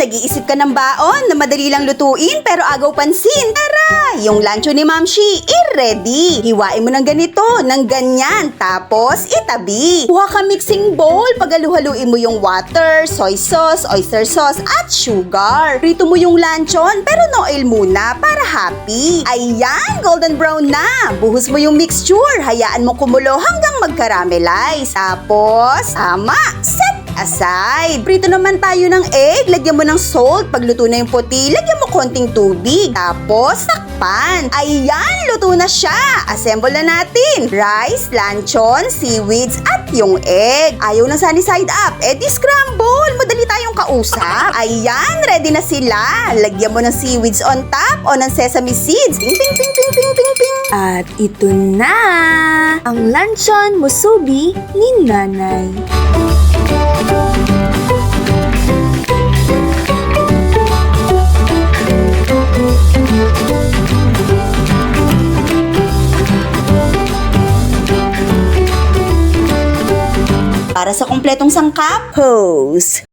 nag-iisip ka ng baon na madali lang lutuin pero agaw pansin. Tara! Yung luncho ni Mamshi, i-ready. Hiwain mo ng ganito, ng ganyan, tapos itabi. Kuha ka mixing bowl, pagaluhaluin mo yung water, soy sauce, oyster sauce, at sugar. Prito mo yung luncheon pero no oil muna para happy. Ayan, golden brown na. Buhos mo yung mixture, hayaan mo kumulo hanggang mag-caramelize. Tapos, tama, set aside. Prito naman tayo ng egg. Lagyan mo ng salt. Pagluto na yung puti, lagyan mo konting tubig. Tapos, takpan. Ayan, luto na siya. Assemble na natin. Rice, luncheon, seaweeds, at yung egg. Ayaw ng sunny side up. Di scramble. Madali tayong kausap. Ayan, ready na sila. Lagyan mo ng seaweeds on top o ng sesame seeds. Ting, ting, ting, ting, ting, ting, ting. At ito na ang luncheon musubi ni Nanay. Para sa kumpletong sangkap, hose.